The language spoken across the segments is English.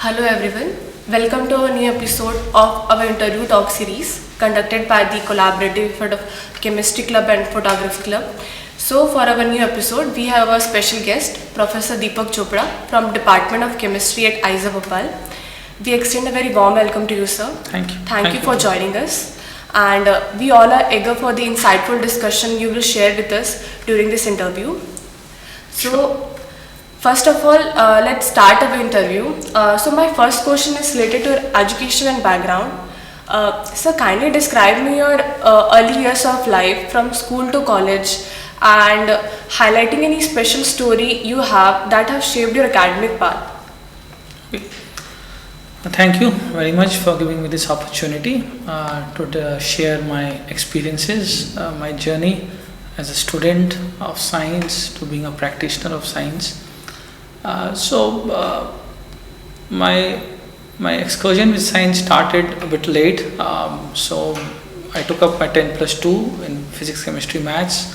Hello everyone, welcome to a new episode of our interview talk series conducted by the collaborative effort of Chemistry Club and Photography Club. So for our new episode, we have a special guest, Professor Deepak Chopra from Department of Chemistry at IISER Bhopal. We extend a very warm welcome to you, sir. Thank you. Thank you for joining us. And we all are eager for the insightful discussion you will share with us during this interview. So, first of all, let's start our interview. So my first question is related to your education and background. Sir, kindly describe me your early years of life from school to college and highlighting any special story you have that have shaped your academic path. Thank you very much for giving me this opportunity to share my experiences, my journey as a student of science to being a practitioner of science. My excursion with science started a bit late. So I took up my 10+2 in physics, chemistry, maths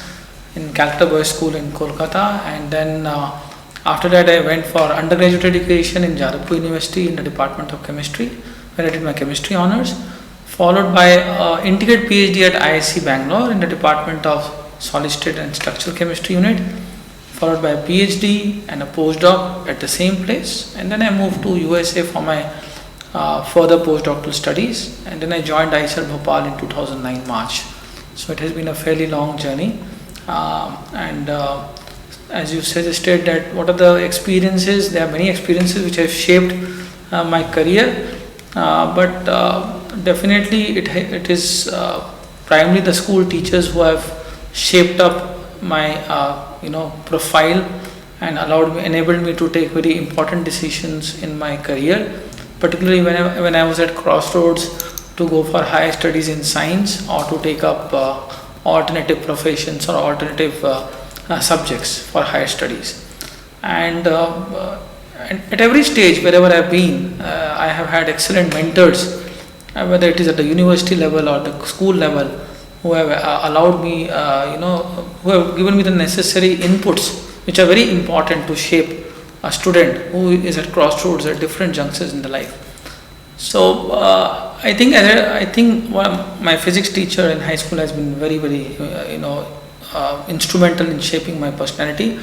in Calcutta Boys School in Kolkata, and then after that I went for undergraduate education in Jadavpur University in the Department of Chemistry, where I did my chemistry honors, followed by integrated PhD at IISc Bangalore in the Department of Solid State and Structural Chemistry Unit, followed by a PhD and a postdoc at the same place, and then I moved to USA for my further postdoctoral studies, and then I joined IISER Bhopal in 2009 March. So it has been a fairly long journey, as you suggested that what are the experiences, there are many experiences which have shaped my career, but definitely it is primarily the school teachers who have shaped up my profile and enabled me to take very important decisions in my career, particularly when I was at crossroads to go for higher studies in science or to take up alternative professions or alternative subjects for higher studies. And at every stage wherever I have been, I have had excellent mentors, whether it is at the university level or the school level, who have allowed me, who have given me the necessary inputs which are very important to shape a student who is at crossroads at different junctures in the life. So I think my physics teacher in high school has been very, very, instrumental in shaping my personality.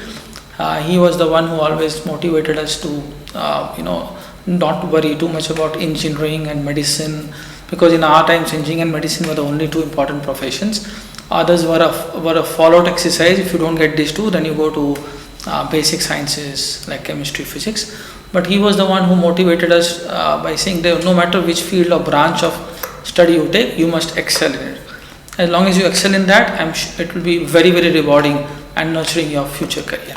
He was the one who always motivated us to, not worry too much about engineering and medicine, because in our times engineering and medicine were the only two important professions. Others were a fallout exercise. If you don't get these two, then you go to basic sciences like chemistry, physics. But he was the one who motivated us by saying that no matter which field or branch of study you take, you must excel in it. As long as you excel in that, it will be very, very rewarding and nurturing your future career.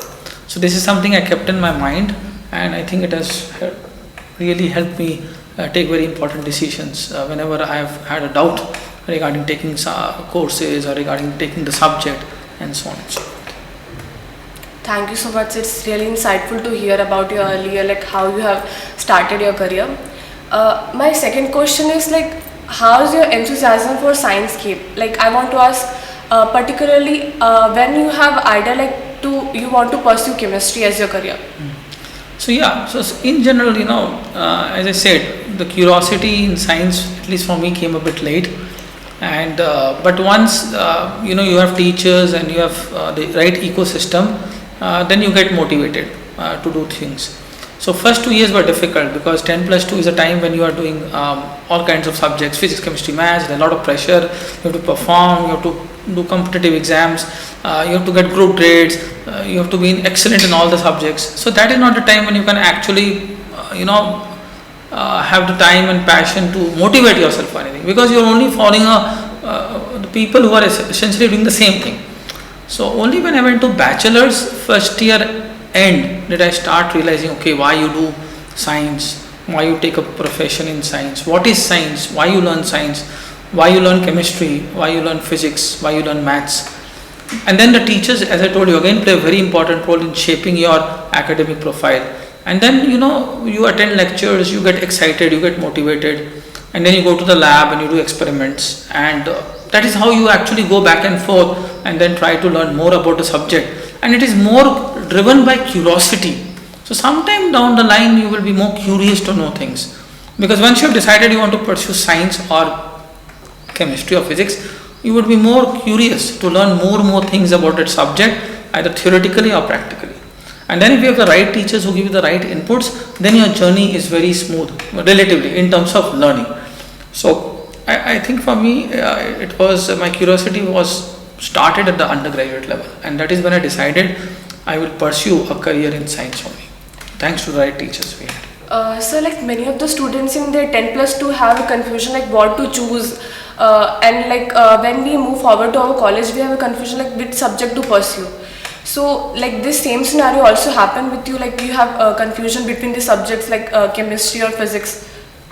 So this is something I kept in my mind, and I think it has really helped me take very important decisions whenever I have had a doubt regarding taking courses or regarding taking the subject and so on and so forth. Thank you so much. It's really insightful to hear about your earlier, like how you have started your career. My second question is how's your enthusiasm for science keep? I want to ask particularly when you have idea you want to pursue chemistry as your career. So in general, as I said, the curiosity in science, at least for me, came a bit late. And but once you have teachers and you have the right ecosystem, then you get motivated to do things. So first 2 years were difficult because 10+2 is a time when you are doing all kinds of subjects, physics, chemistry, maths. There's a lot of pressure. You have to perform. You have to do competitive exams. You have to get group grades. You have to be excellent in all the subjects. So that is not the time when you can actually, have the time and passion to motivate yourself for anything, because you are only following the people who are essentially doing the same thing. So only when I went to bachelor's first year end did I start realizing, okay, why you do science, why you take a profession in science, what is science, why you learn science, why you learn chemistry, why you learn physics, why you learn maths. And then the teachers, as I told you again, play a very important role in shaping your academic profile. And then you attend lectures, you get excited, you get motivated, and then you go to the lab and you do experiments, and that is how you actually go back and forth and then try to learn more about the subject. And it is more driven by curiosity So sometime down the line you will be more curious to know things, because once you have decided you want to pursue science or chemistry or physics, you would be more curious to learn more things about that subject, either theoretically or practically. And then if you have the right teachers who give you the right inputs, then your journey is very smooth, relatively, in terms of learning. So I think for me, it was, my curiosity was started at the undergraduate level, and that is when I decided I will pursue a career in science only, thanks to the right teachers we had. So like many of the students in their 10 plus 2 have a confusion like what to choose, and like when we move forward to our college we have a confusion like which subject to pursue. So like this same scenario also happened with you, like you have a confusion between the subjects like chemistry or physics?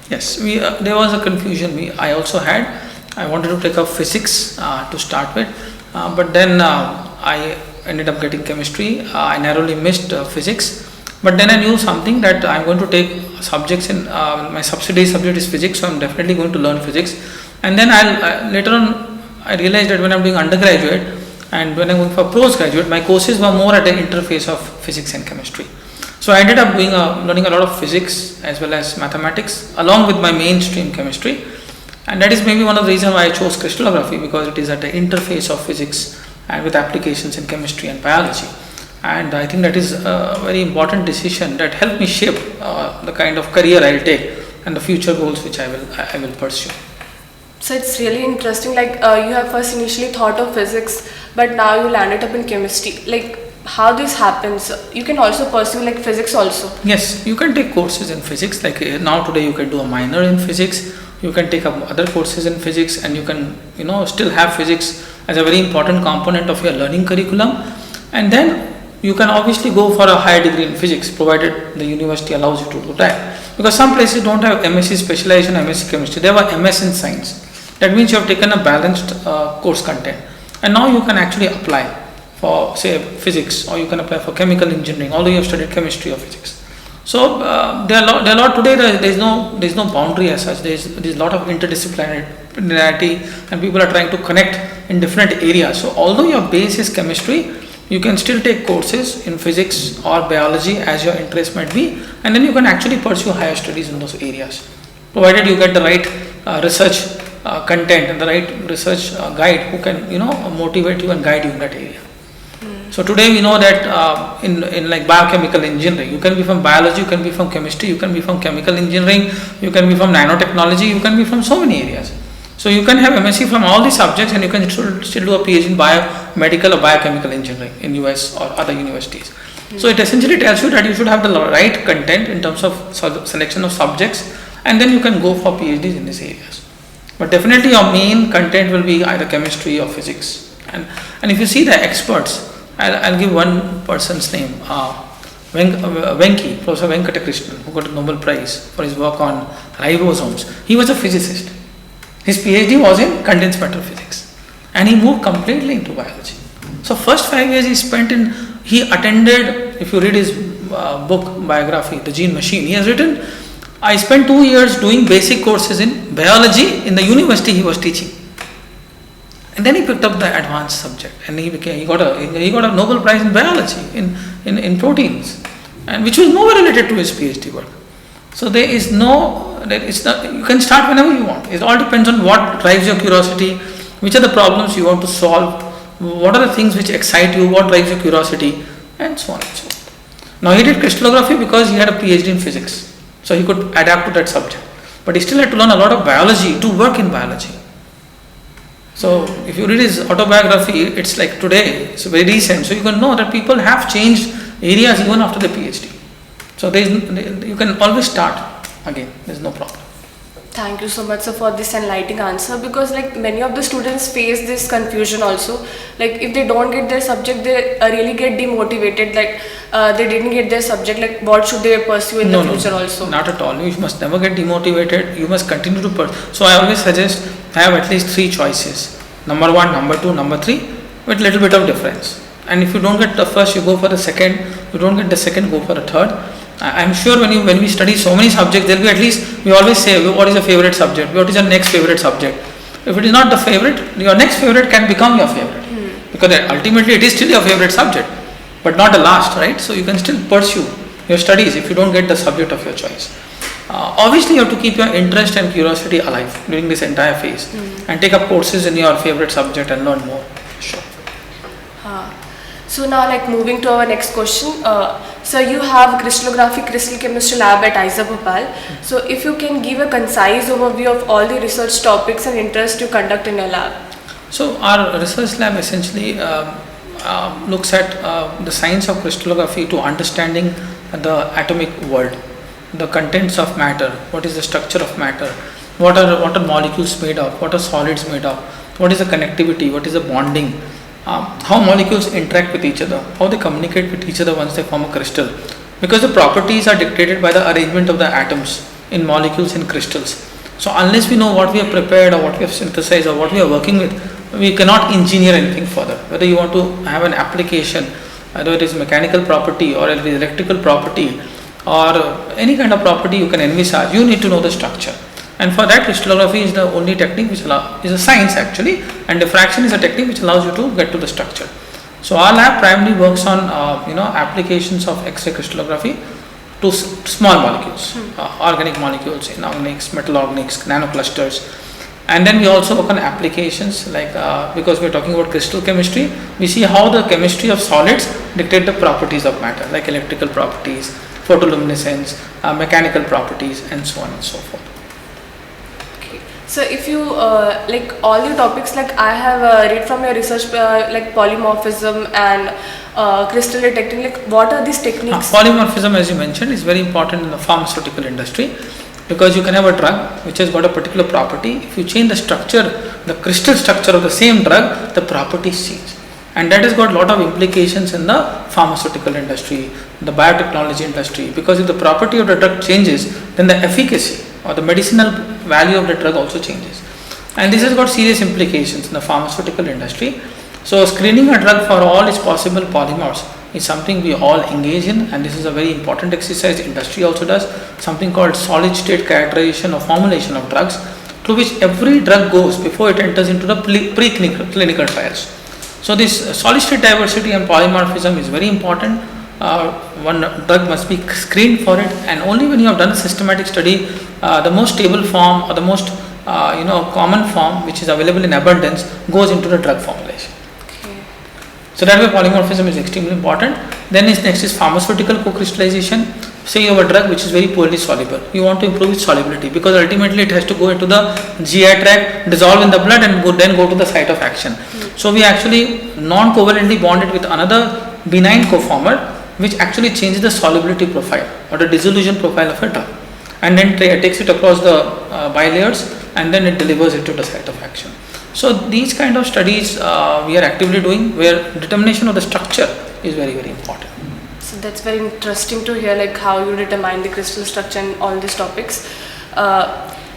Yes, there was a confusion I also had. I wanted to take up physics to start with, but then I ended up getting chemistry. I narrowly missed physics, but then I knew something, that I'm going to take subjects in my subsidiary subject is physics, so I'm definitely going to learn physics. And then later on I realized that when I'm doing undergraduate and when I'm going for postgraduate, my courses were more at the interface of physics and chemistry. So I ended up learning a lot of physics as well as mathematics along with my mainstream chemistry, and that is maybe one of the reasons why I chose crystallography, because it is at the interface of physics and with applications in chemistry and biology. And I think that is a very important decision that helped me shape the kind of career I'll take and the future goals which I will pursue. So it's really interesting, like you have first initially thought of physics, but now you landed up in chemistry. Like how this happens? You can also pursue like physics also. Yes, you can take courses in physics, like now today you can do a minor in physics, you can take up other courses in physics, and you can still have physics as a very important component of your learning curriculum. And then you can obviously go for a higher degree in physics, provided the university allows you to do that, because some places don't have MSc specialization, MSc chemistry, they have a MS in science. That means you have taken a balanced course content, and now you can actually apply for say physics, or you can apply for chemical engineering, although you have studied chemistry or physics. So there are a lot today. There is no boundary as such. There is a lot of interdisciplinarity, and people are trying to connect in different areas. So although your base is chemistry, you can still take courses in physics or biology as your interest might be, and then you can actually pursue higher studies in those areas, provided you get the right research content and the right research guide who can motivate you and guide you in that area. So today we know that in like biochemical engineering, you can be from biology, you can be from chemistry, you can be from chemical engineering, you can be from nanotechnology, you can be from so many areas. So you can have MSc from all these subjects, and you can still do a PhD in biomedical or biochemical engineering in US or other universities. So it essentially tells you that you should have the right content in terms of selection of subjects, and then you can go for PhDs in these areas. But definitely your main content will be either chemistry or physics. And if you see the experts, I'll give one person's name, Venki, Professor Venkatakrishnan, who got a Nobel Prize for his work on ribosomes. He was a physicist. His PhD was in condensed matter physics, and he moved completely into biology. So first 5 years he attended, if you read his book biography, The Gene Machine, he has written, I spent 2 years doing basic courses in biology in the university he was teaching. And then he picked up the advanced subject, and he got a Nobel Prize in biology in proteins, and which was nowhere related to his PhD work. So you can start whenever you want. It all depends on what drives your curiosity, which are the problems you want to solve, what are the things which excite you, what drives your curiosity, and so on and so on. Now he did crystallography because he had a PhD in physics, so he could adapt to that subject, but he still had to learn a lot of biology to work in biology. So if you read his autobiography, it's like today, it's very recent, so you can know that people have changed areas even after the PhD. So you can always start again, there's no problem. Thank you so much, sir, for this enlightening answer, because like many of the students face this confusion also. Like if they don't get their subject, they really get demotivated, like they didn't get their subject, like what should they pursue in the future also? Not at all. You must never get demotivated. You must continue to pursue. So I always suggest have at least 3 choices. Number 1, number 2, number 3, with little bit of difference. And if you don't get the first, you go for the second. You don't get the second, go for the third. I'm sure when we study so many subjects, there will be at least, we always say, what is your favorite subject? What is your next favorite subject? If it is not the favorite, your next favorite can become your favorite. Because ultimately it is still your favorite subject, but not the last, right? So you can still pursue your studies if you don't get the subject of your choice. Obviously, you have to keep your interest and curiosity alive during this entire phase and take up courses in your favorite subject and learn more. Sure. So now, like, moving to our next question. So you have crystallography, crystal chemistry lab at IISER Bhopal. So if you can give a concise overview of all the research topics and interests you conduct in your lab. So our research lab essentially looks at the science of crystallography to understanding the atomic world, the contents of matter, what is the structure of matter, what are molecules made of, what are solids made of, what is the connectivity, what is the bonding, how molecules interact with each other, how they communicate with each other once they form a crystal, because the properties are dictated by the arrangement of the atoms in molecules in crystals. So unless we know what we have prepared or what we have synthesized or what we are working with, we cannot engineer anything further. Whether you want to have an application, whether it is mechanical property or it is electrical property or any kind of property you can envisage, you need to know the structure. And for that, crystallography is the only technique which is a science actually, and diffraction is a technique which allows you to get to the structure. So our lab primarily works on applications of X-ray crystallography to small molecules, organic molecules, inorganics, metal organics, nanoclusters. And then we also work on applications like, because we are talking about crystal chemistry, we see how the chemistry of solids dictate the properties of matter, like electrical properties, photoluminescence, mechanical properties, and so on and so forth. Okay. So if you, like all the topics, like I have read from your research, like polymorphism and crystal detecting, like what are these techniques? Polymorphism, as you mentioned, is very important in the pharmaceutical industry. Because you can have a drug which has got a particular property. If you change the structure, the crystal structure of the same drug, the properties change. And that has got a lot of implications in the pharmaceutical industry, the biotechnology industry. Because if the property of the drug changes, then the efficacy or the medicinal value of the drug also changes. And this has got serious implications in the pharmaceutical industry. So screening a drug for all its possible polymorphs is something we all engage in, and this is a very important exercise. Industry also does something called solid state characterization or formulation of drugs, through which every drug goes before it enters into the preclinical trials. So this solid state diversity and polymorphism is very important. One drug must be screened for it, and only when you have done a systematic study, the most stable form or the most common form which is available in abundance goes into the drug formulation. So that way polymorphism is extremely important. Then next is pharmaceutical co-crystallization. Say you have a drug which is very poorly soluble. You want to improve its solubility because ultimately it has to go into the GI tract, dissolve in the blood, and then go to the site of action. So we actually non-covalently bond it with another benign coformer which actually changes the solubility profile or the dissolution profile of a drug, and then takes it across the bilayers, and then it delivers it to the site of action. So these kind of studies we are actively doing, where determination of the structure is very, very important. So that's very interesting to hear, like how you determine the crystal structure and all these topics.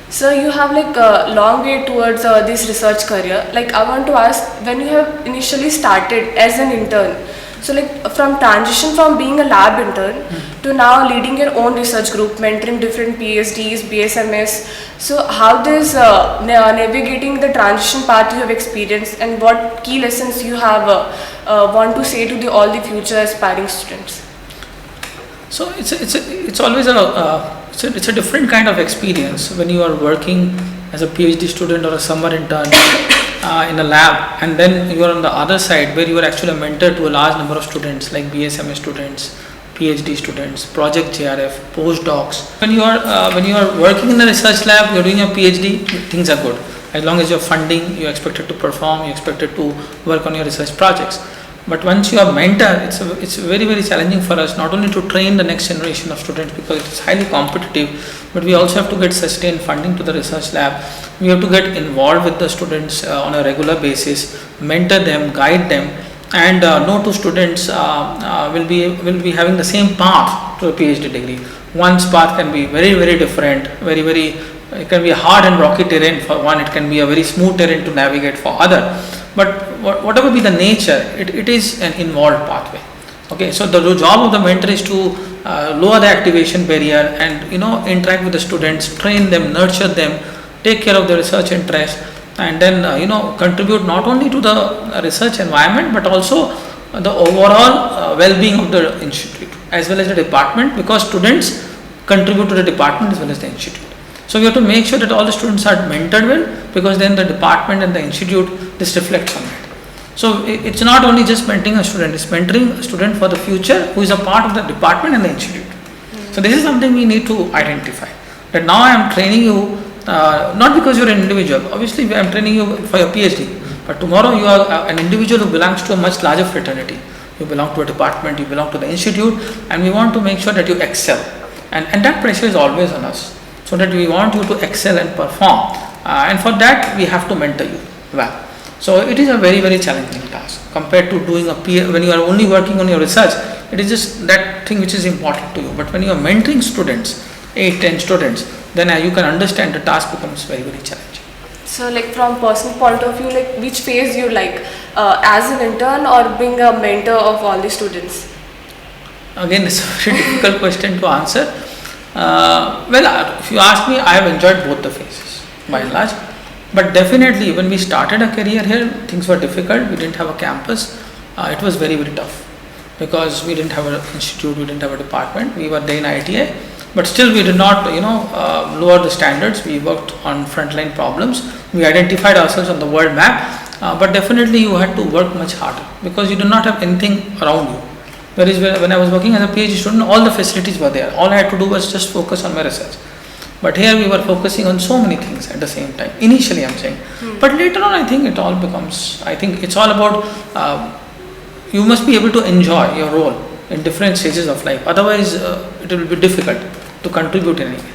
So you have like a long way towards this research career. Like I want to ask, when you have initially started as an intern, so like from transition from being a lab intern to now leading your own research group, mentoring different PhDs, BSMS. So how this navigating the transition path you have experienced, and what key lessons you have want to say to all the future aspiring students? So it's always a different kind of experience when you are working as a PhD student or a summer intern in a lab, and then you are on the other side where you are actually a mentor to a large number of students like BSMS students, PhD students, project JRF, postdocs. When you are working in the research lab, you are doing your PhD, things are good. As long as you have funding, you are expected to perform, you are expected to work on your research projects. But once you are mentor, it's very, very challenging for us not only to train the next generation of students because it is highly competitive, but we also have to get sustained funding to the research lab. We have to get involved with the students on a regular basis, mentor them, guide them, and no two students will be having the same path to a PhD degree. One's path can be very, very different, it can be a hard and rocky terrain for one, it can be a very smooth terrain to navigate for other. But whatever be the nature, it is an involved pathway. Okay, so the job of the mentor is to lower the activation barrier and interact with the students, train them, nurture them, take care of their research interest, and then contribute not only to the research environment but also the overall well-being of the institute as well as the department, because students contribute to the department as well as the institute. So we have to make sure that all the students are mentored well, because then the department and the institute, this reflects on it. So it's not only just mentoring a student, it's mentoring a student for the future who is a part of the department and the institute. So this is something we need to identify. That now I am training you, not because you are an individual. Obviously I am training you for your PhD. But tomorrow you are an individual who belongs to a much larger fraternity. You belong to a department, you belong to the institute, and we want to make sure that you excel. And that pressure is always on us. So that we want you to excel and perform. And for that we have to mentor you well. So it is a very, very challenging task compared to doing a peer. When you are only working on your research, it is just that thing which is important to you. But when you are mentoring students, 8, 10 students, then you can understand the task becomes very, very challenging. So like from personal point of view, like which phase you like, as an intern or being a mentor of all the students? Again, it's a very difficult question to answer. Well, if you ask me, I have enjoyed both the phases by and large. But definitely when we started a career here, things were difficult. We didn't have a campus. It was very, very tough because we didn't have an institute, we didn't have a department. We were there in IITA, but still we did not, lower the standards. We worked on frontline problems. We identified ourselves on the world map, but definitely you had to work much harder because you do not have anything around you. Whereas when I was working as a PhD student, all the facilities were there. All I had to do was just focus on my research. But here we were focusing on so many things at the same time. Initially, I'm saying. But later on, I think it all becomes, I think it's all about, you must be able to enjoy your role in different stages of life. Otherwise, it will be difficult to contribute in any way.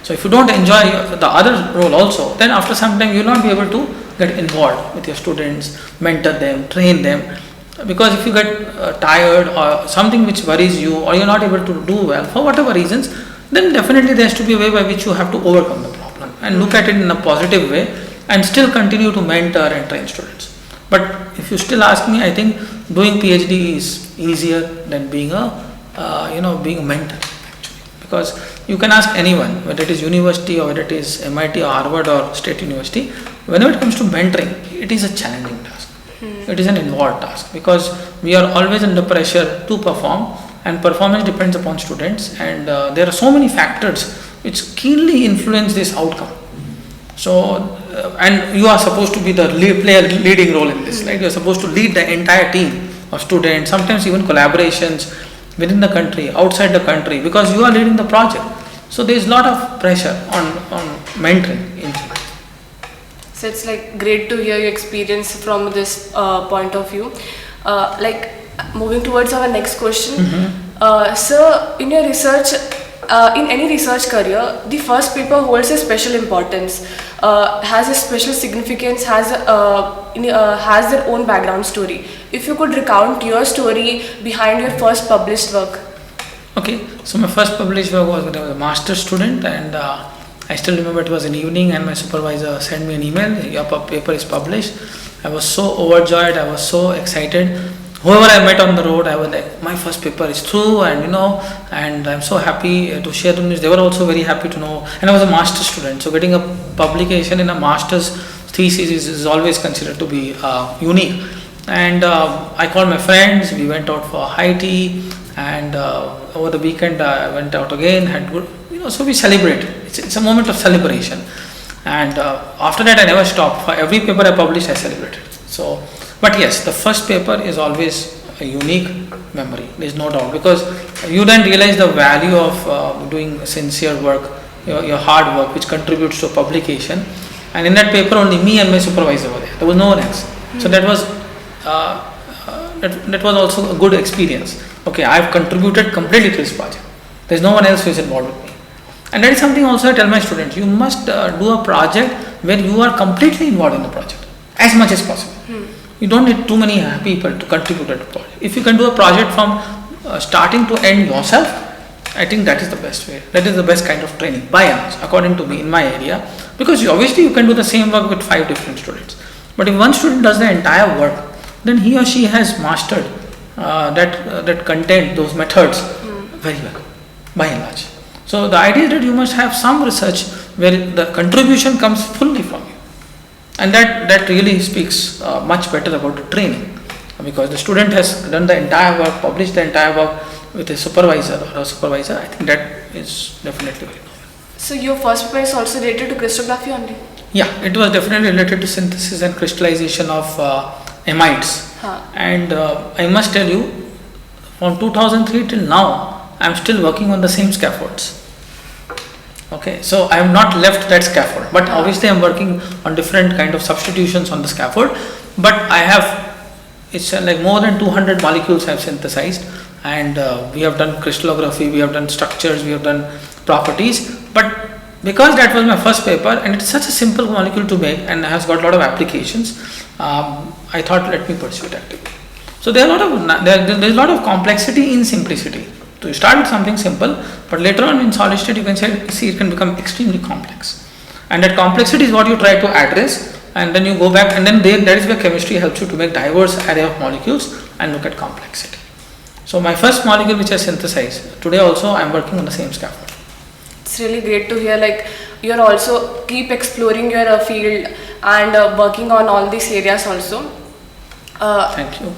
So if you don't enjoy the other role also, then after some time, you will not be able to get involved with your students, mentor them, train them. Because if you get tired or something which worries you, or you're not able to do well for whatever reasons, then definitely there has to be a way by which you have to overcome the problem and look at it in a positive way and still continue to mentor and train students. But if you still ask me, I think doing PhD is easier than being a mentor actually, because you can ask anyone, whether it is university or whether it is MIT or Harvard or State University, whenever it comes to mentoring, it is a challenging task. It is an involved task because we are always under pressure to perform. And performance depends upon students, and there are so many factors which keenly influence this outcome. So, and you are supposed to be the play a leading role in this, right? You are supposed to lead the entire team of students, sometimes even collaborations within the country, outside the country, because you are leading the project. So there is a lot of pressure on mentoring in general. So it's like great to hear your experience from this point of view. Moving towards our next question. So in your research, in any research career, the first paper holds a special importance, has a special significance, has their own background story. If you could recount your story behind your first published work. Okay, so my first published work was when I was a master's student, and I still remember it was an evening and my supervisor sent me an email, your paper is published. I was so overjoyed, I was so excited. Whoever I met on the road, I was like, my first paper is through, and and I'm so happy to share the news. They were also very happy to know. And I was a master's student, so getting a publication in a master's thesis is always considered to be unique. And I called my friends, we went out for high tea, and over the weekend I went out again, had good, so we celebrated. It's a moment of celebration. And after that I never stopped. For every paper I published, I celebrated. So, but yes, the first paper is always a unique memory, there is no doubt, because you then realize the value of doing sincere work, your hard work, which contributes to a publication. And in that paper, only me and my supervisor were there. There was no one else. So that was that was also a good experience. Okay, I have contributed completely to this project. There is no one else who is involved with me. And that is something also I tell my students. You must do a project where you are completely involved in the project as much as possible. You don't need too many people to contribute to the project. If you can do a project from starting to end yourself, I think that is the best way. That is the best kind of training, by and large, according to me, in my area. Because obviously you can do the same work with 5 different students. But if one student does the entire work, then he or she has mastered that content, those methods very well, by and large. So the idea is that you must have some research where the contribution comes fully from you. And that really speaks much better about the training. because the student has done the entire work, published the entire work with a supervisor or a supervisor. I think that is definitely very novel. So your first paper is also related to crystallography only? Yeah, it was definitely related to synthesis and crystallization of amides. And I must tell you, from 2003 till now, I am still working on the same scaffolds. Okay, so I have not left that scaffold, but obviously I am working on different kind of substitutions on the scaffold. But I have, it's like more than 200 molecules I have synthesized, and we have done crystallography, we have done structures, we have done properties. But because that was my first paper and it's such a simple molecule to make and has got a lot of applications, I thought let me pursue it actively. So there is a lot of complexity in simplicity. So you start with something simple, but later on in solid state you can see it can become extremely complex, and that complexity is what you try to address, and then you go back, and then that is where chemistry helps you to make diverse array of molecules and look at complexity. So my first molecule which I synthesized, today also I am working on the same scaffold. It's really great to hear, like you're also keep exploring your field and working on all these areas also. Thank you.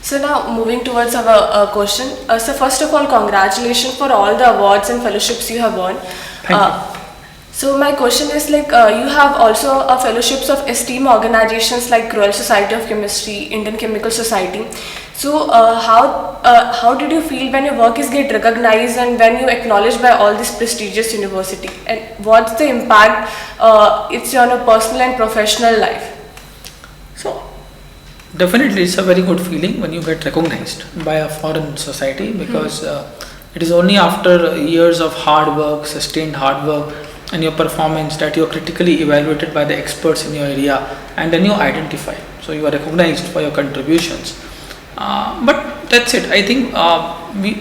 So now moving towards our question. So first of all, congratulations for all the awards and fellowships you have won. Thank you. So my question is like you have also fellowships of esteemed organizations like Royal Society of Chemistry, Indian Chemical Society. So how did you feel when your work is get recognized and when you acknowledged by all this prestigious university? And what's the impact it's on a personal and professional life? So definitely it's a very good feeling when you get recognized by a foreign society, because it is only after years of hard work, sustained hard work and your performance that you are critically evaluated by the experts in your area, and then you identify. So you are recognized for your contributions. But that's it. I think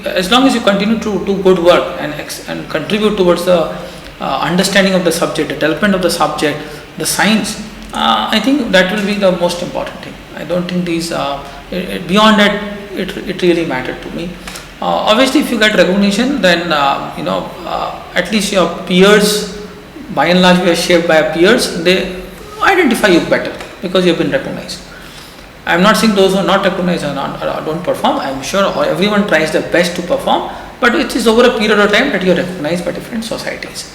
as long as you continue to do good work and contribute towards the understanding of the subject, the development of the subject, the science, I think that will be the most important thing. I don't think these beyond that it really mattered to me. Obviously, if you get recognition, then at least your peers, by and large, we are shaped by our peers. They identify you better because you have been recognized. I am not saying those who are not recognized or don't perform. I am sure everyone tries their best to perform, but it is over a period of time that you are recognized by different societies.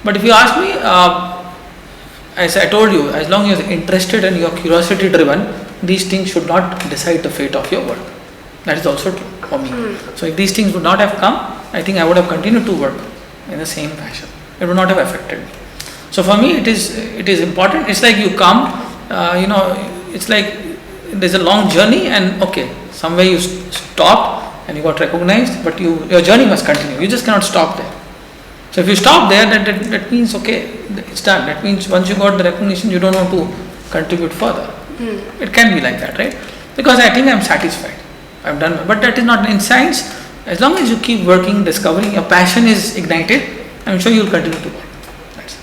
But if you ask me, as I told you, as long as you are interested and you are curiosity driven, these things should not decide the fate of your work. That is also true for me. So if these things would not have come, I think I would have continued to work in the same fashion. It would not have affected me. So for me, it is important. It's like you come, it's like there's a long journey, and okay, somewhere you stopped and you got recognized, but your journey must continue. You just cannot stop there. So if you stop there, that means okay, it's done. That means once you got the recognition, you don't want to contribute further. It can be like that, right? Because I think I'm satisfied. I've done, but that is not in science. As long as you keep working, discovering, your passion is ignited, I'm sure you'll continue to work. That's it.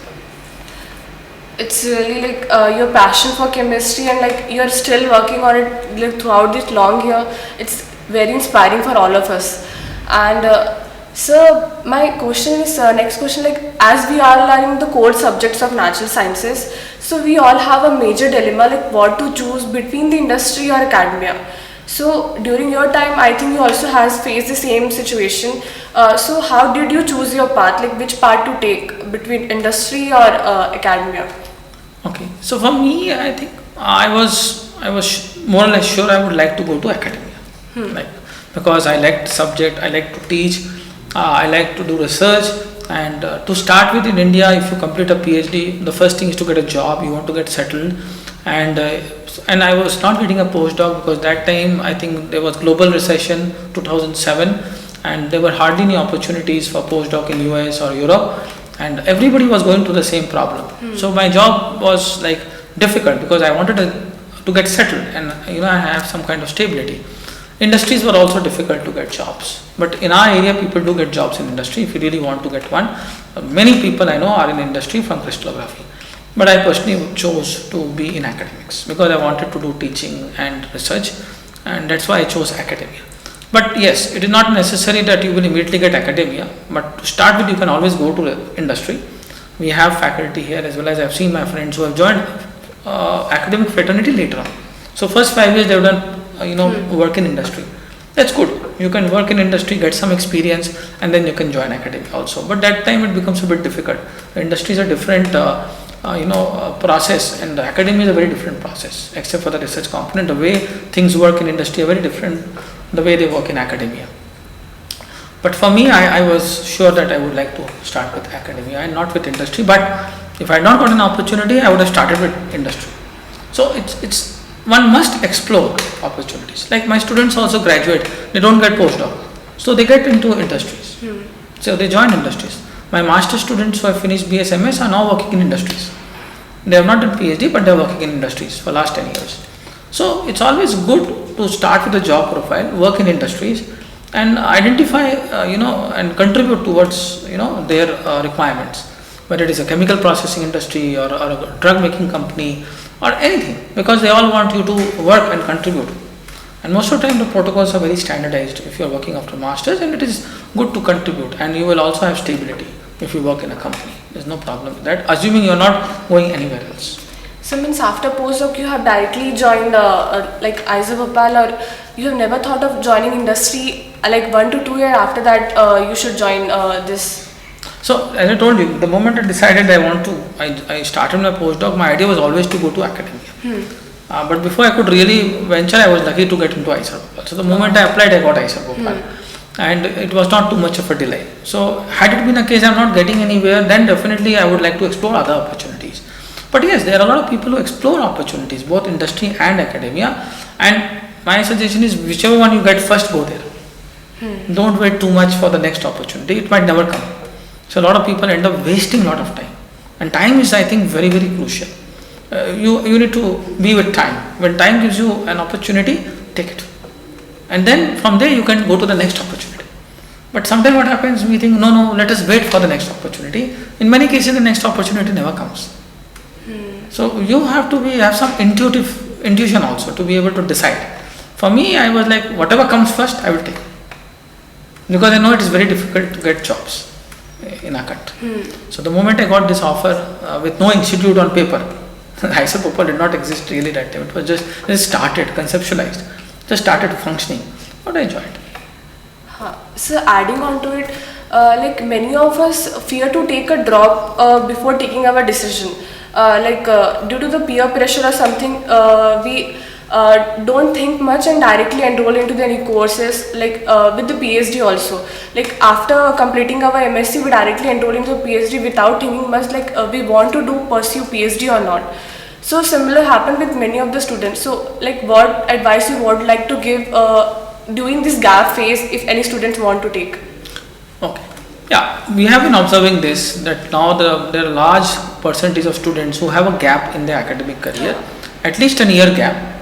It's really like your passion for chemistry, and like you're still working on it like throughout this long year. It's very inspiring for all of us. And so my question is next question, like as we are learning the core subjects of natural sciences, so we all have a major dilemma, like what to choose between the industry or academia. So during your time, I think you also has faced the same situation. So how did you choose your path, like which path to take between industry or academia? Okay, so for me, I think I was more or less sure I would like to go to academia, like because I liked subject, I like to teach, I like to do research, and to start with in India, if you complete a PhD, the first thing is to get a job. You want to get settled, and I was not getting a postdoc because that time I think there was global recession 2007, and there were hardly any opportunities for postdoc in US or Europe, and everybody was going through the same problem. So my job was like difficult because I wanted to get settled and I have some kind of stability. Industries were also difficult to get jobs, but in our area people do get jobs in industry if you really want to get one. Many people I know are in industry from crystallography, but I personally chose to be in academics because I wanted to do teaching and research, and that's why I chose academia. But yes, it is not necessary that you will immediately get academia, but to start with you can always go to the industry. We have faculty here, as well as I have seen my friends who have joined academic fraternity later on. So first 5 years they have done, work in industry. That's good. You can work in industry, get some experience, and then you can join academia also. But that time it becomes a bit difficult. The industry is a different, process, and the academia is a very different process. Except for the research component, the way things work in industry are very different. The way they work in academia. But for me, I was sure that I would like to start with academia and not with industry. But if I had not got an opportunity, I would have started with industry. So it's one must explore opportunities. Like my students also graduate, they don't get postdoc, so they get into industries. So they join industries. My master students who have finished BSMS are now working in industries. They have not done PhD, but they are working in industries for last 10 years. So it's always good to start with a job profile, work in industries, and identify, and contribute towards, their requirements. Whether it is a chemical processing industry or a drug making company or anything, because they all want you to work and contribute. And most of the time the protocols are very standardized if you are working after masters, and it is good to contribute, and you will also have stability if you work in a company. There's no problem with that, assuming you're not going anywhere else. So means after postdoc you have directly joined like IISER Bhopal, or you have never thought of joining industry like 1 to 2 years after that you should join this? So as I told you, the moment I decided I started my postdoc, my idea was always to go to academia. But before I could really venture, I was lucky to get into IISER Bhopal. So the moment I applied, I got IISER Bhopal. And it was not too much of a delay. So had it been a case I'm not getting anywhere, then definitely I would like to explore other opportunities. But yes, there are a lot of people who explore opportunities, both industry and academia. And my suggestion is whichever one you get first, go there. Don't wait too much for the next opportunity. It might never come. So a lot of people end up wasting a lot of time. And time is, I think, very, very crucial. You need to be with time. When time gives you an opportunity, take it. And then from there you can go to the next opportunity. But sometimes what happens, we think, no, let us wait for the next opportunity. In many cases, the next opportunity never comes. So you have to have some intuition also to be able to decide. For me, I was like, whatever comes first, I will take. Because I know it is very difficult to get jobs in our country. So the moment I got this offer with no institute on paper, IISER Bhopal did not exist really that time. It was just started, conceptualized, just started functioning. But I joined. So adding on to it, like many of us fear to take a drop before taking our decision. Due to the peer pressure or something, we don't think much and directly enroll into any courses, like with the PhD also. Like after completing our MSc, we directly enroll into PhD without thinking much, like we want to pursue PhD or not. So similar happened with many of the students. So like what advice you would like to give during this gap phase if any students want to take? Okay. Yeah, we have been observing this, that now there are large percentage of students who have a gap in their academic career, at least a year gap.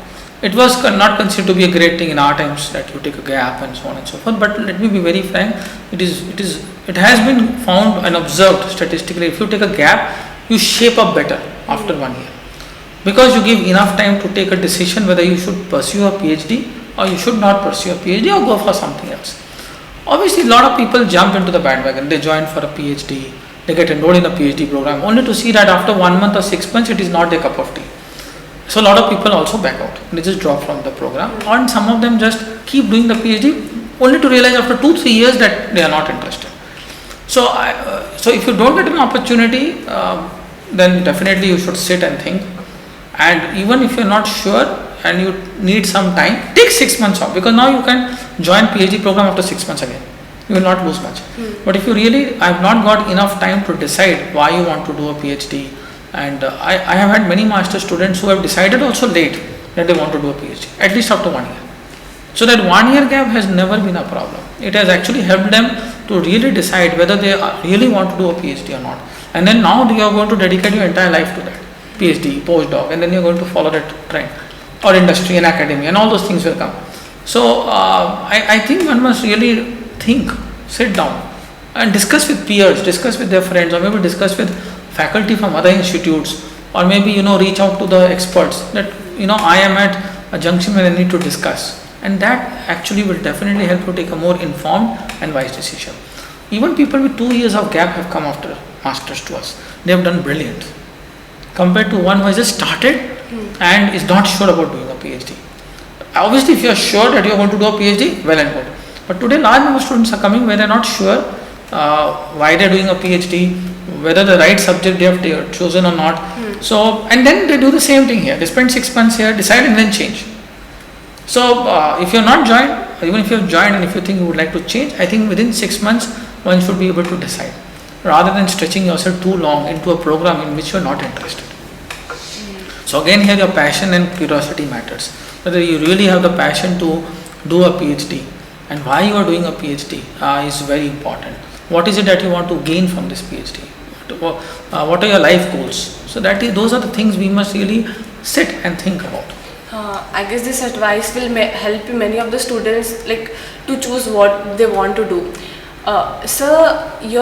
It was not considered to be a great thing in our times that you take a gap and so on and so forth. But let me be very frank, it has been found and observed statistically. If you take a gap, you shape up better after 1 year, because you give enough time to take a decision whether you should pursue a PhD or you should not pursue a PhD or go for something else. Obviously, a lot of people jump into the bandwagon. They join for a PhD, they get enrolled in a PhD program, only to see that after 1 month or 6 months, it is not their cup of tea. So a lot of people also back out. They just drop from the program, and some of them just keep doing the PhD only to realize after 2-3 years that they are not interested. So if you don't get an opportunity, then definitely you should sit and think. And even if you're not sure and you need some time, take 6 months off, because now you can join PhD program after 6 months again. You will not lose much. But if you really have not got enough time to decide why you want to do a PhD, and I have had many master students who have decided also late that they want to do a PhD, at least after 1 year. So that 1 year gap has never been a problem. It has actually helped them to really decide whether they really want to do a PhD or not. And then now you are going to dedicate your entire life to that, PhD, postdoc, and then you are going to follow that trend, or industry and academia, and all those things will come. So I think one must really think, sit down and discuss with peers, discuss with their friends, or maybe discuss with faculty from other institutes, or maybe reach out to the experts that I am at a junction where I need to discuss, and that actually will definitely help you take a more informed and wise decision. Even people with 2 years of gap have come after masters to us. They have done brilliant compared to one who has just started and is not sure about doing a PhD. Obviously, if you are sure that you are going to do a PhD, well and good. But today, large number of students are coming where they are not sure why they are doing a PhD, whether the right subject they have chosen or not. So, and then they do the same thing here. They spend 6 months here, decide and then change. So, if you are not joined, or even if you have joined and if you think you would like to change, I think within 6 months, one should be able to decide, rather than stretching yourself too long into a program in which you are not interested. So again, here your passion and curiosity matters. Whether you really have the passion to do a PhD and why you are doing a PhD is very important. What is it that you want to gain from this PhD? What are your life goals? So those are the things we must really sit and think about. I guess this advice will help many of the students to choose what they want to do. Sir, in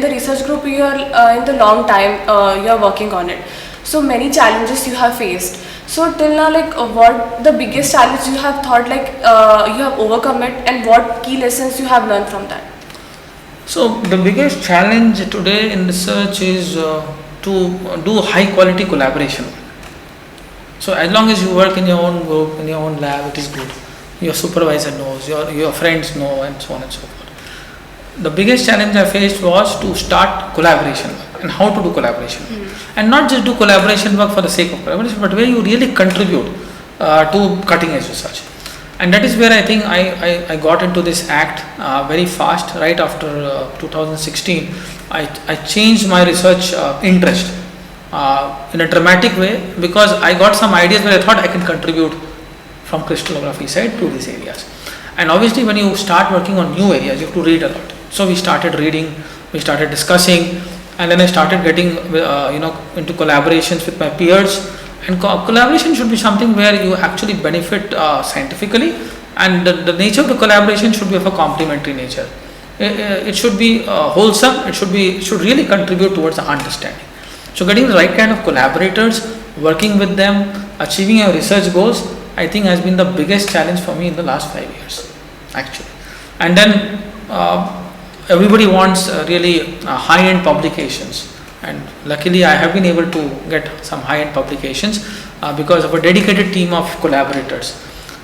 the research group you are in the long time you are working on it. So many challenges you have faced. So till now, what the biggest challenge you have thought you have overcome it, and what key lessons you have learned from that? So the biggest challenge today in research is to do high quality collaboration. So as long as you work in your own group, in your own lab, it is good. Your supervisor knows, your friends know, and so on and so forth. The biggest challenge I faced was to start collaboration and how to do collaboration. And not just do collaboration work for the sake of collaboration, but where you really contribute to cutting edge research. And that is where I think I got into this act very fast. Right after 2016, I changed my research interest in a dramatic way, because I got some ideas where I thought I can contribute from crystallography side to these areas. And obviously when you start working on new areas, you have to read a lot. So we started reading, we started discussing, and then I started getting into collaborations with my peers. And collaboration should be something where you actually benefit scientifically, and the nature of the collaboration should be of a complementary nature. It should be wholesome. It should really contribute towards the understanding. So getting the right kind of collaborators, working with them, achieving your research goals, I think has been the biggest challenge for me in the last 5 years, actually. And then everybody wants really high-end publications, and luckily I have been able to get some high-end publications because of a dedicated team of collaborators.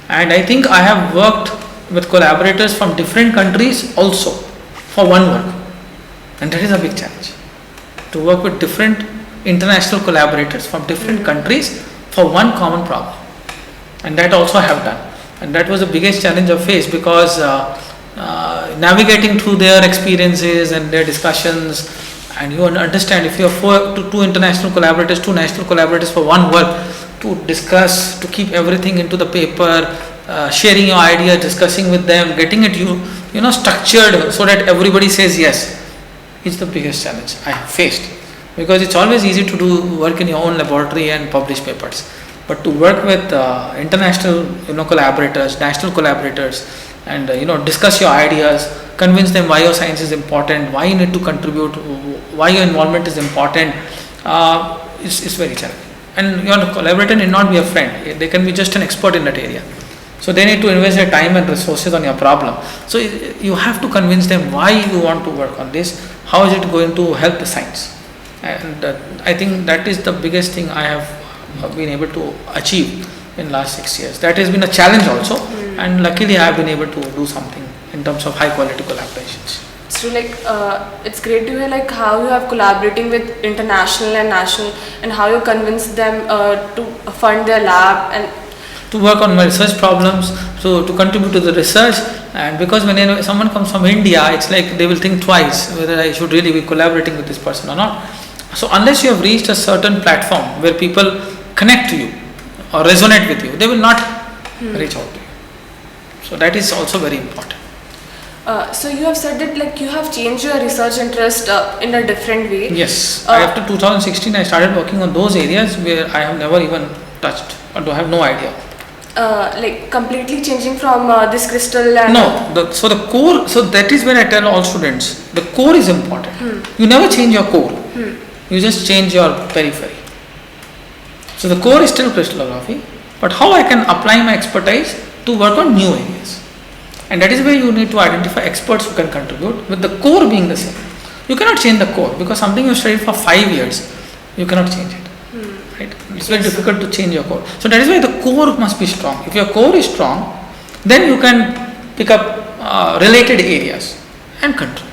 And I think I have worked with collaborators from different countries also for one work, and that is a big challenge, to work with different international collaborators from different countries for one common problem. And that also I have done, and that was the biggest challenge I faced, because navigating through their experiences and their discussions, and you understand, if you have two international collaborators, two national collaborators for one work, to discuss, to keep everything into the paper, sharing your ideas, discussing with them, getting it structured so that everybody says yes, is the biggest challenge I have faced. Because it's always easy to do work in your own laboratory and publish papers, but to work with international collaborators, national collaborators, and discuss your ideas, convince them why your science is important, why you need to contribute, why your involvement is important, is very challenging. And your collaborator need not be a friend, they can be just an expert in that area. So they need to invest their time and resources on your problem. So you have to convince them why you want to work on this, how is it going to help the science. And I think that is the biggest thing I have been able to achieve in last 6 years. That has been a challenge also, and luckily I have been able to do something in terms of high quality collaborations. So it's great to hear how you have collaborating with international and national, and how you convince them to fund their lab and to work on my research problems, so to contribute to the research. And because when someone comes from India, it's like they will think twice whether I should really be collaborating with this person or not. So unless you have reached a certain platform where people connect to you or resonate with you, they will not reach out to you. So that is also very important. So you have said that you have changed your research interest in a different way. Yes. After 2016, I started working on those areas where I have never even touched, or do have no idea. Completely changing from this crystal and no. So the core. So that is where I tell all students, the core is important. You never change your core. You just change your periphery. So the core is still crystallography, but how I can apply my expertise to work on new areas. And that is where you need to identify experts who can contribute, with the core being the same. You cannot change the core, because something you studied for 5 years, you cannot change it. Right? It's very difficult to change your core. So that is why the core must be strong. If your core is strong, then you can pick up related areas and control.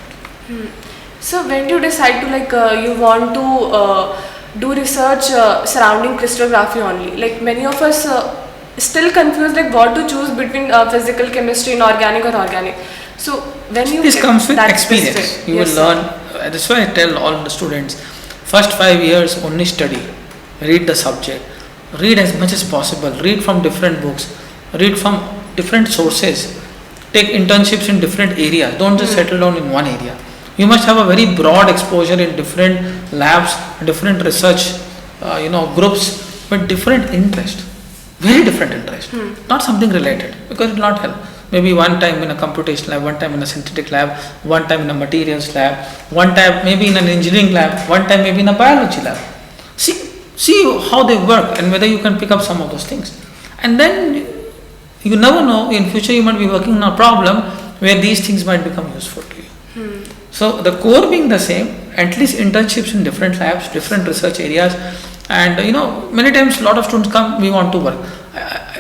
So when do you decide to you want to do research surrounding crystallography only? Like many of us still confused like what to choose between physical chemistry and organic. So when you this comes with that experience. specific, You will learn. That's why I tell all the students, first 5 years only study, read the subject, read as much as possible, read from different books, read from different sources, take internships in different areas. Don't just settle down in one area. You must have a very broad exposure in different labs, different research, groups with different interest, very different interest, not something related, because it will not help. Maybe one time in a computation lab, one time in a synthetic lab, one time in a materials lab, one time maybe in an engineering lab, one time maybe in a biology lab. See how they work and whether you can pick up some of those things. And then you never know, in future you might be working on a problem where these things might become useful to you. So the core being the same, at least internships in different labs, different research areas, and many times a lot of students come, we want to work.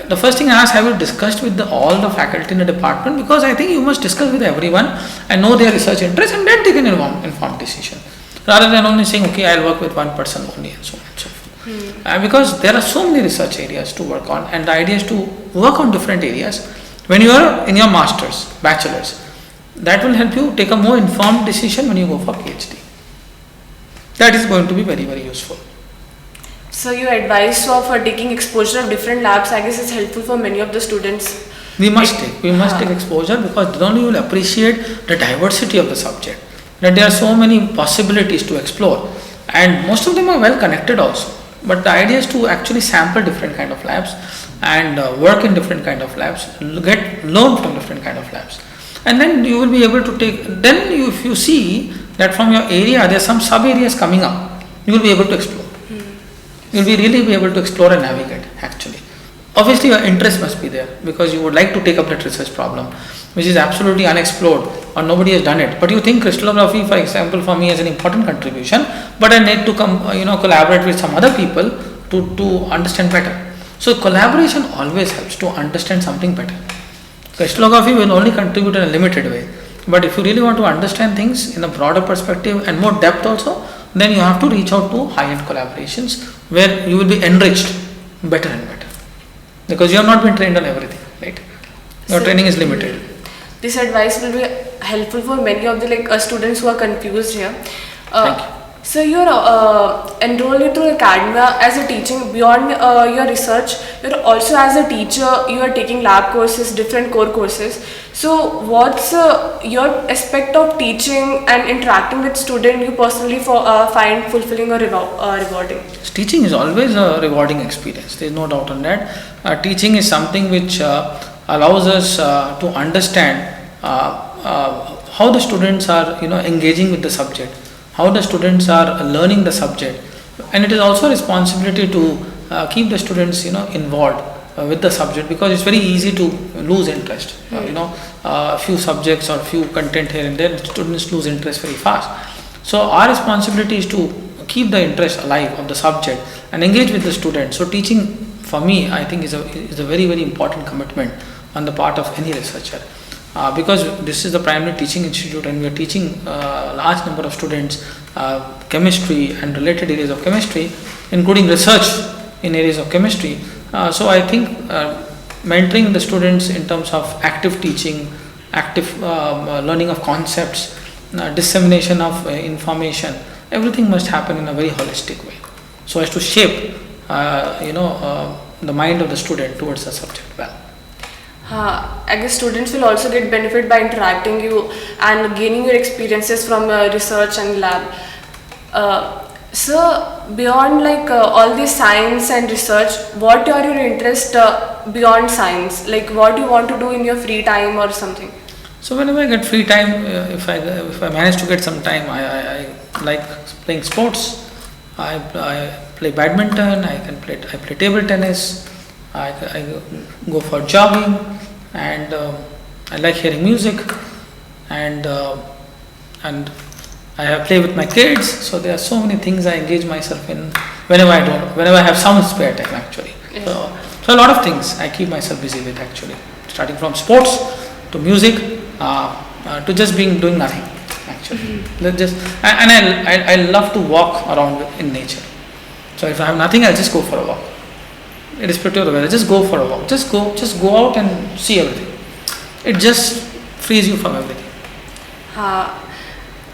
The first thing I ask, have you discussed with all the faculty in the department? Because I think you must discuss with everyone and know their research interest and then take an informed decision. Rather than only saying, okay, I'll work with one person only and so on and so forth. Because there are so many research areas to work on, and the idea is to work on different areas. When you are in your master's, bachelor's, that will help you take a more informed decision when you go for PhD. That is going to be very, very useful. So your advice of taking exposure of different labs, I guess, is helpful for many of the students. We must take exposure, because then only you will appreciate the diversity of the subject. That there are so many possibilities to explore, and most of them are well connected also. But the idea is to actually sample different kind of labs and work in different kind of labs, learn from different kind of labs, and then you will be able to take. Then if you see that from your area there are some sub areas coming up, you will be able to explore. You will really be able to explore and navigate actually. Obviously your interest must be there, because you would like to take up that research problem which is absolutely unexplored or nobody has done it. But you think crystallography, for example, for me is an important contribution, but I need to collaborate with some other people to understand better. So collaboration always helps to understand something better. Crystallography will only contribute in a limited way, but if you really want to understand things in a broader perspective and more depth also, then you have to reach out to high-end collaborations where you will be enriched better and better, because you have not been trained on everything, right? Your training is limited. This advice will be helpful for many of the students who are confused here. Thank you. So you're enrolled into academia as a teaching. Beyond your research, you're also as a teacher, you are taking lab courses, different core courses. So what's your aspect of teaching and interacting with students you personally find fulfilling or rewarding? Teaching is always a rewarding experience. There is no doubt on that. Teaching is something which allows us to understand how the students are engaging with the subject, how the students are learning the subject, and it is also a responsibility to keep the students involved with the subject, because it's very easy to lose interest. A few subjects or few content here and there, students lose interest very fast. So our responsibility is to keep the interest alive of the subject and engage with the students. So teaching for me, I think, is a very, very important commitment on the part of any researcher. Because this is the primary teaching institute and we are teaching a large number of students chemistry and related areas of chemistry, including research in areas of chemistry. So I think mentoring the students in terms of active teaching, active learning of concepts, dissemination of information, everything must happen in a very holistic way, so as to shape the mind of the student towards the subject well. I guess students will also get benefit by interacting you and gaining your experiences from research and lab. So beyond all this science and research, what are your interests beyond science? Like what you want to do in your free time or something? So whenever I get free time, if I manage to get some time, I like playing sports. I play badminton. I play table tennis. I go for jogging, and I like hearing music, and I play with my kids. So there are so many things I engage myself in whenever I have some spare time actually. Yeah. So a lot of things I keep myself busy with actually, starting from sports to music to just doing nothing actually. Just I love to walk around in nature. So if I have nothing, I'll just go for a walk. Irrespective of the weather, just go for a walk. Just go out and see everything. It just frees you from everything.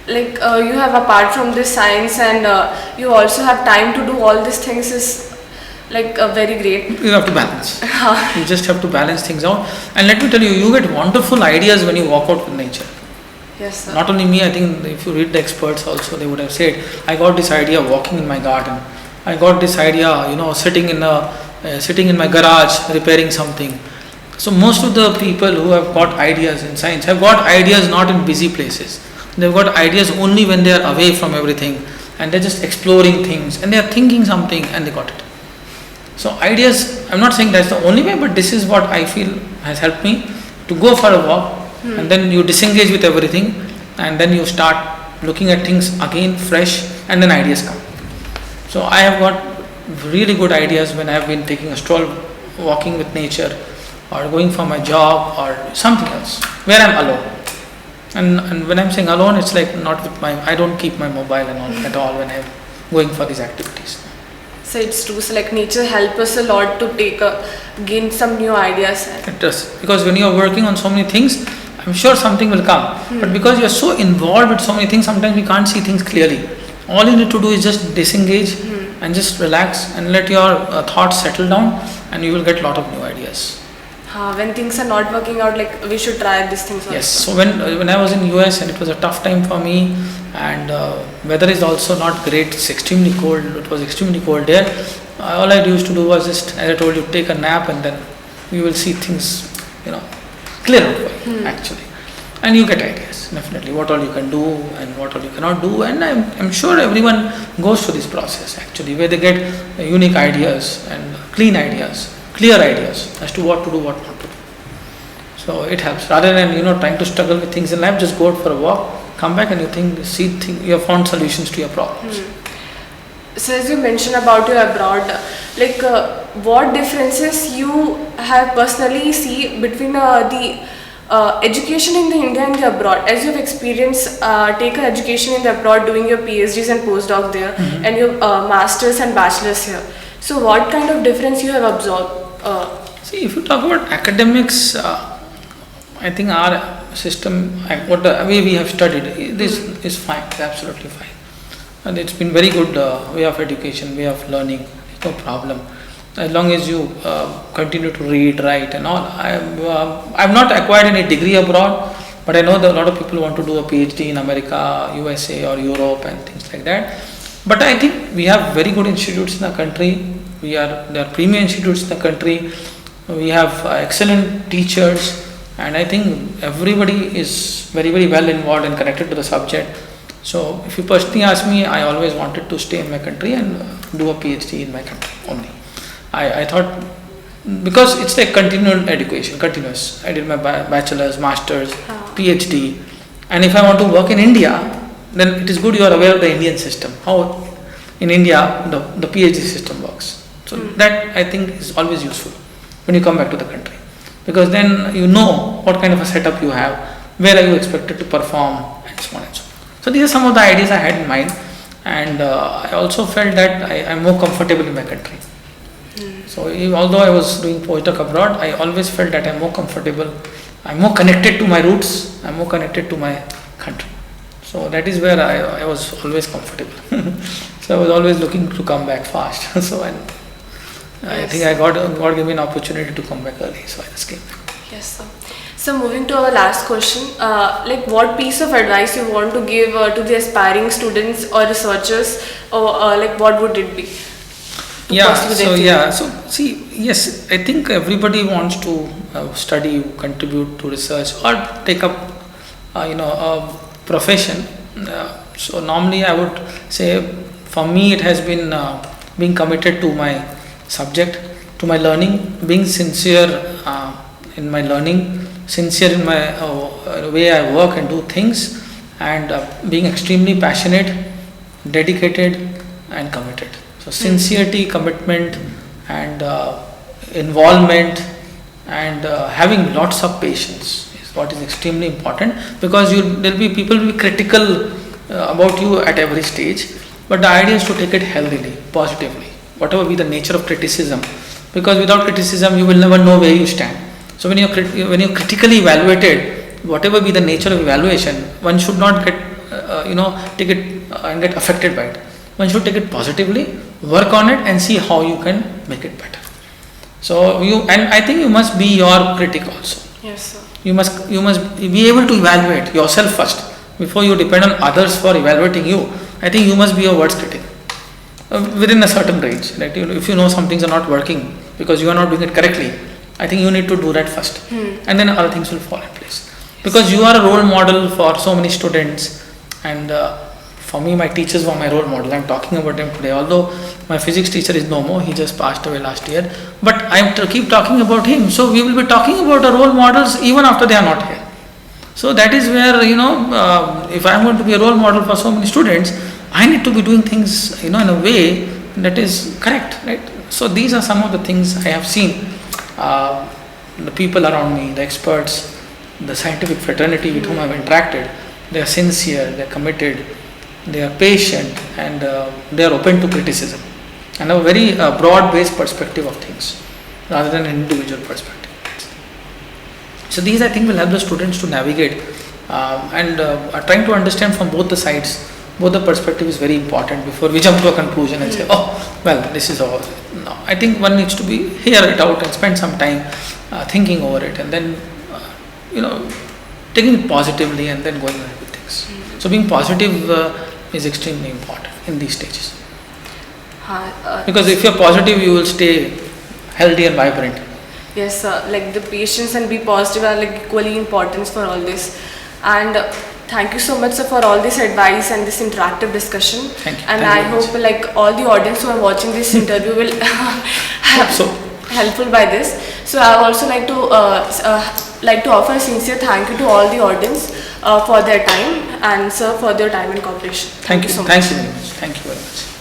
You have, apart from this science, and you also have time to do all these things, is very great. You have to balance. You just have to balance things out. And let me tell you, you get wonderful ideas when you walk out with nature. Yes, sir. Not only me, I think if you read the experts also, they would have said, I got this idea walking in my garden. I got this idea, sitting in my garage repairing something. So most of the people who have got ideas in science have got ideas not in busy places. They've got ideas only when they are away from everything, and they're just exploring things and they are thinking something and they got it. So ideas, I'm not saying that's the only way, but this is what I feel has helped me to go for a walk, and then you disengage with everything, and then you start looking at things again fresh, and then ideas come. So I have got really good ideas when I have been taking a stroll, walking with nature, or going for my job or something else where I'm alone. And when I'm saying alone, it's like not with I don't keep my mobile and all at all when I'm going for these activities. So it's true. So nature helps us a lot to gain some new ideas. It does, because when you're working on so many things, I'm sure something will come. But because you're so involved with so many things, sometimes we can't see things clearly. All you need to do is just disengage and just relax and let your thoughts settle down, and you will get a lot of new ideas. When things are not working out, we should try these things also. Yes. So when I was in US and it was a tough time for me, and weather is also not great. It's extremely cold. It was extremely cold there. All I used to do was just, as I told you, take a nap, and then you will see things, clear out actually. And you get ideas, definitely, what all you can do and what all you cannot do. And I'm sure everyone goes through this process actually, where they get unique ideas and clean ideas, clear ideas as to what to do, what not to do. So it helps. Rather than trying to struggle with things in life, just go out for a walk, come back, and you have found solutions to your problems. So as you mentioned about your abroad, what differences you have personally see between the education in the India and the abroad, as you've experienced take education in the abroad, doing your PhDs and postdoc there, and your masters and bachelors here. So what kind of difference you have observed? See, if you talk about academics, I think our system, the way we have studied, this is fine, it's absolutely fine. And it's been very good way of education, way of learning, no problem. As long as you continue to read, write and all. I've not acquired any degree abroad, but I know that a lot of people want to do a PhD in America, USA or Europe and things like that. But I think we have very good institutes in the country. There are premier institutes in the country. We have excellent teachers, and I think everybody is very, very well involved and connected to the subject. So if you personally ask me, I always wanted to stay in my country and do a PhD in my country only. I thought, because it's like continual education, continuous. I did my bachelor's, master's, PhD, and if I want to work in India, then it is good you are aware of the Indian system, how in India the PhD system works. So that I think is always useful when you come back to the country, because then you know what kind of a setup you have, where are you expected to perform, and so on and so on. So these are some of the ideas I had in mind, and I also felt that I am more comfortable in my country. So although I was doing postdoc abroad, I always felt that I'm more comfortable, I'm more connected to my roots, I'm more connected to my country. So that is where I was always comfortable. So I was always looking to come back fast. So I think God gave me an opportunity to come back early, so I just came back. Yes, sir. So moving to our last question, what piece of advice you want to give to the aspiring students or researchers, or what would it be? So see, yes, I think everybody wants to study, contribute to research, or take up a profession. So normally I would say, for me it has been being committed to my subject, to my learning, being sincere in my learning, sincere in my way I work and do things, and being extremely passionate, dedicated and committed. So sincerity, commitment, and involvement, and having lots of patience is what is extremely important, because there'll be people will be critical about you at every stage, but the idea is to take it healthily, positively, whatever be the nature of criticism, because without criticism you will never know where you stand. So when you're critically evaluated, whatever be the nature of evaluation, one should not get take it and get affected by it. One should take it positively, work on it, and see how you can make it better. So I think you must be your critic also. Yes, sir. You must be able to evaluate yourself first before you depend on others for evaluating you. I think you must be your worst critic within a certain range. Right? If you know some things are not working because you are not doing it correctly, I think you need to do that first, and then other things will fall in place. Because you are a role model for so many students, and for me, my teachers were my role model. I'm talking about them today. Although my physics teacher is no more, he just passed away last year. But I keep talking about him. So we will be talking about our role models even after they are not here. So that is where, if I'm going to be a role model for so many students, I need to be doing things, in a way that is correct, right? So these are some of the things I have seen. The people around me, the experts, the scientific fraternity with whom I've interacted, they are sincere, they are committed, they are patient, and they are open to criticism, and have a very broad-based perspective of things rather than an individual perspective. So these, I think, will help the students to navigate and trying to understand from both the sides. Both the perspective is very important before we jump to a conclusion and say, oh, well, this is all. No, I think one needs to hear it out and spend some time thinking over it, and then taking it positively and then going ahead with things. So being positive is extremely important in these stages. Because if you're positive, you will stay healthy and vibrant. Yes, like the patience and be positive are like equally important for all this. And thank you so much, sir, for all this advice and this interactive discussion. Thank you. And Thank I you hope like all the audience who are watching this interview will helpful by this. So I would also like to offer a sincere thank you to all the audience for their time, and sir for their time and cooperation. Thank you so much. Thank you very much. Thank you very much.